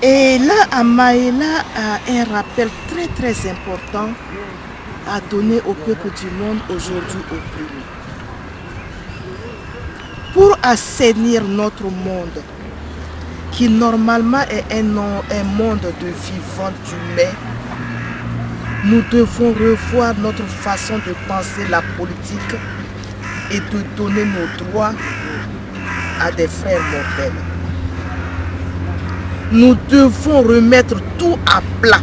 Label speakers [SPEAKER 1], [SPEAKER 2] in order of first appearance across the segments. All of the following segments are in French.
[SPEAKER 1] Et là, Amaïla a un rappel très très important à donner au peuple du monde aujourd'hui opprimé. Pour assainir notre monde, qui normalement est un monde de vivants d'humains, nous devons revoir notre façon de penser la politique et de donner nos droits à des frères mortels. Nous devons remettre tout à plat.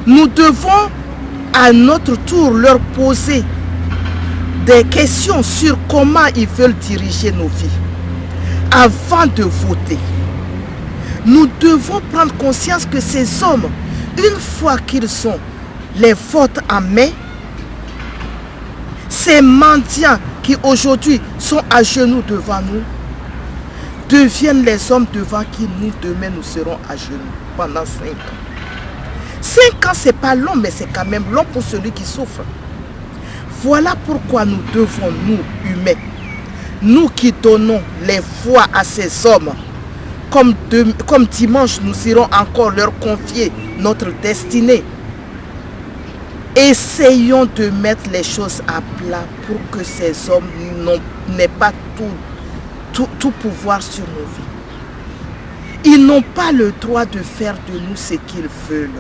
[SPEAKER 1] Nous devons à notre tour leur poser des questions sur comment ils veulent diriger nos vies avant de voter. Nous devons prendre conscience que ces hommes, une fois qu'ils sont les votes en main, ces mendiants qui aujourd'hui sont à genoux devant nous, deviennent les hommes devant qui nous, demain, nous serons à genoux pendant 5 ans. 5 ans, c'est pas long, mais c'est quand même long pour celui qui souffre. Voilà pourquoi nous devons, nous, humains, nous qui donnons les voix à ces hommes, comme dimanche, nous irons encore leur confier notre destinée. Essayons de mettre les choses à plat pour que ces hommes n'aient pas tout pouvoir sur nos vies. Ils n'ont pas le droit de faire de nous ce qu'ils veulent.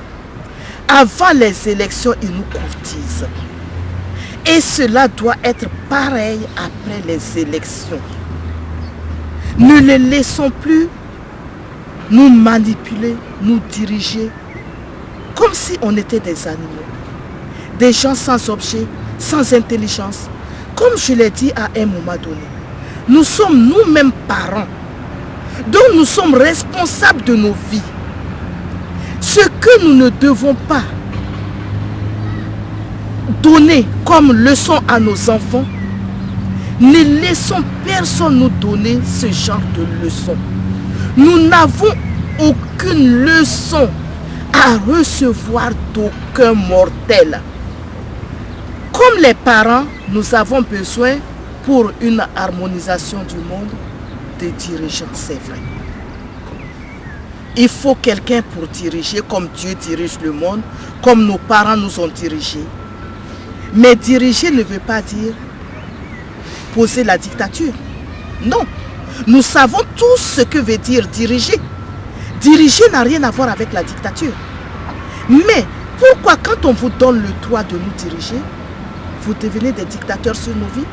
[SPEAKER 1] Avant les élections, ils nous courtisent. Et cela doit être pareil après les élections. Ne les laissons plus nous manipuler, nous diriger, comme si on était des animaux. Des gens sans objet, sans intelligence. Comme je l'ai dit à un moment donné, nous sommes nous-mêmes parents. Donc nous sommes responsables de nos vies. Ce que nous ne devons pas donner comme leçon à nos enfants, ne laissons personne nous donner ce genre de leçon. Nous n'avons aucune leçon à recevoir d'aucun mortel. Comme les parents, nous avons besoin pour une harmonisation du monde de dirigeants, c'est vrai. Il faut quelqu'un pour diriger comme Dieu dirige le monde, comme nos parents nous ont dirigés. Mais diriger ne veut pas dire poser la dictature. Non. Nous savons tous ce que veut dire diriger. Diriger n'a rien à voir avec la dictature. Mais pourquoi quand on vous donne le droit de nous diriger, vous devenez des dictateurs sur nos vies?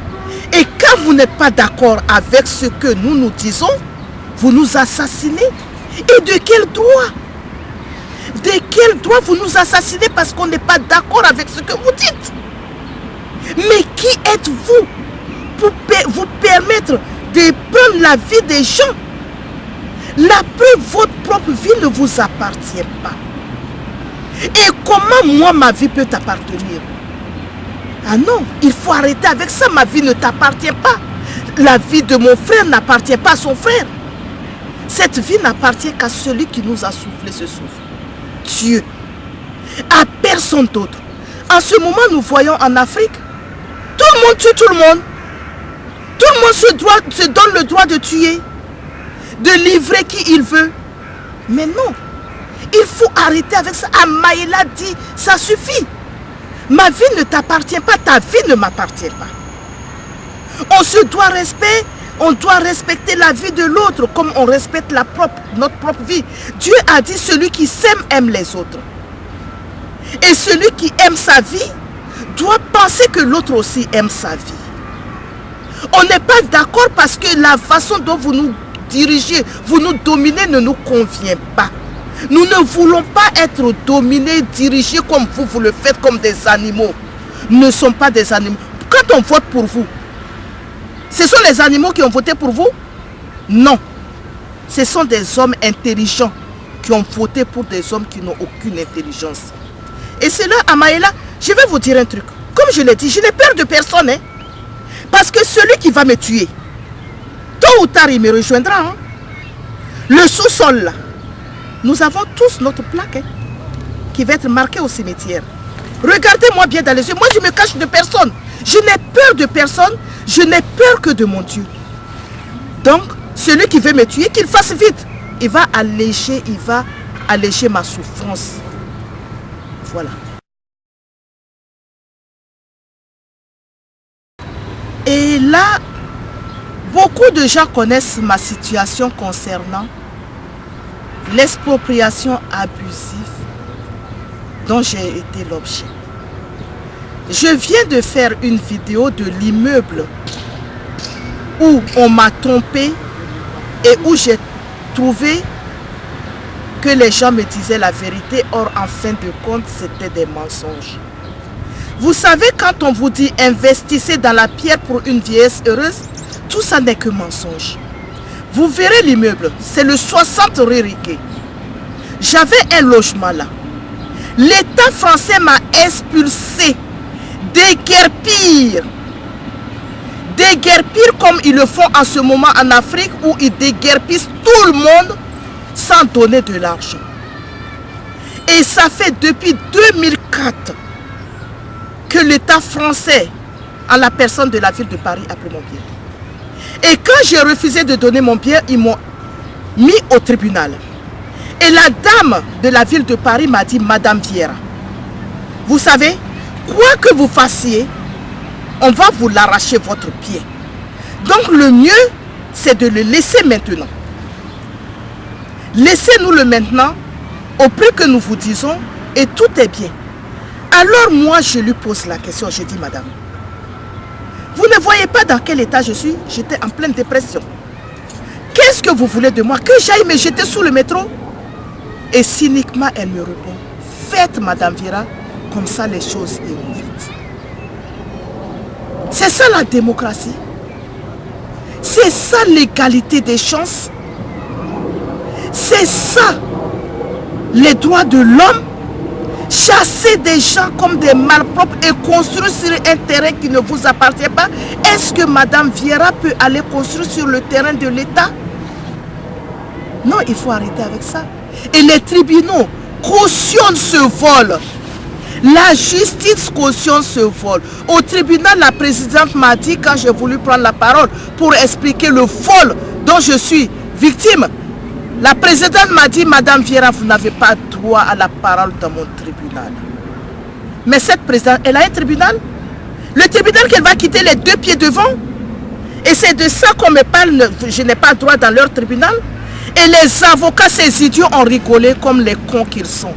[SPEAKER 1] Et quand vous n'êtes pas d'accord avec ce que nous disons, vous nous assassinez. Et de quel droit? De quel droit vous nous assassinez parce qu'on n'est pas d'accord avec ce que vous dites? Mais qui êtes-vous pour vous permettre de prendre la vie des gens? La preuve, votre propre vie ne vous appartient pas. Et comment moi, ma vie peut t'appartenir? Ah non, il faut arrêter avec ça. Ma vie ne t'appartient pas. La vie de mon frère n'appartient pas à son frère. Cette vie n'appartient qu'à celui qui nous a soufflé ce souffle. Dieu. À personne d'autre. En ce moment, nous voyons en Afrique, tout le monde tue tout le monde. Tout le monde se donne le droit de tuer, de livrer qui il veut. Mais non, il faut arrêter avec ça. Amaïla dit, ça suffit. Ma vie ne t'appartient pas, ta vie ne m'appartient pas. On se doit respect, on doit respecter la vie de l'autre comme on respecte notre propre vie. Dieu a dit, celui qui s'aime aime les autres. Et celui qui aime sa vie doit penser que l'autre aussi aime sa vie. On n'est pas d'accord parce que la façon dont vous nous dirigez, vous nous dominez ne nous convient pas. Nous ne voulons pas être dominés, dirigés comme vous le faites, comme des animaux. Nous ne sommes pas des animaux. Quand on vote pour vous, ce sont les animaux qui ont voté pour vous? Non. Ce sont des hommes intelligents qui ont voté pour des hommes qui n'ont aucune intelligence. Et c'est là, Amaïla, je vais vous dire un truc. Comme je l'ai dit, je n'ai peur de personne. Hein. Parce que celui qui va me tuer, tôt ou tard, il me rejoindra. Hein. Le sous-sol, là, nous avons tous notre plaque hein, qui va être marquée au cimetière. Regardez-moi bien dans les yeux. Moi, je me cache de personne. Je n'ai peur de personne. Je n'ai peur que de mon Dieu. Donc, celui qui veut me tuer, qu'il fasse vite. il va alléger ma souffrance. Voilà. Et là, beaucoup de gens connaissent ma situation concernant l'expropriation abusive dont j'ai été l'objet. Je viens de faire une vidéo de l'immeuble où on m'a trompé et où j'ai trouvé que les gens me disaient la vérité. Or, en fin de compte, c'était des mensonges. Vous savez, quand on vous dit investissez dans la pierre pour une vieillesse heureuse, tout ça n'est que mensonge. Vous verrez l'immeuble, c'est le 60 rue Riquet. J'avais un logement là. L'État français m'a expulsé, déguerpir comme ils le font en ce moment en Afrique, où ils déguerpissent tout le monde sans donner de l'argent. Et ça fait depuis 2004 que l'État français, en la personne de la ville de Paris, a pris mon bien. Et quand j'ai refusé de donner mon bien, ils m'ont mis au tribunal. Et la dame de la ville de Paris m'a dit, Madame Vieira, vous savez, quoi que vous fassiez, on va vous l'arracher votre pied. Donc le mieux, c'est de le laisser maintenant. Laissez-nous-le maintenant, au prix que nous vous disons, et tout est bien. Alors moi, je lui pose la question, je dis, Madame, vous ne voyez pas dans quel état je suis? J'étais en pleine dépression. Qu'est-ce que vous voulez de moi? Que j'aille me jeter sous le métro? Et cyniquement, elle me répond, faites, Madame Vieira, comme ça les choses iront vite. C'est ça la démocratie. C'est ça l'égalité des chances. C'est ça les droits de l'homme. Chasser des gens comme des malpropres et construire sur un terrain qui ne vous appartient pas. Est-ce que Madame Vieira peut aller construire sur le terrain de l'État? Non, il faut arrêter avec ça. Et les tribunaux cautionnent ce vol. La justice cautionne ce vol. Au tribunal, la présidente m'a dit, quand j'ai voulu prendre la parole pour expliquer le vol dont je suis victime, la présidente m'a dit, Madame Vieira, vous n'avez pas droit à la parole dans mon tribunal. Mais cette présidente, elle a un tribunal. Le tribunal qu'elle va quitter les deux pieds devant. Et c'est de ça qu'on me parle, je n'ai pas droit dans leur tribunal. Et les avocats, ces idiots, ont rigolé comme les cons qu'ils sont.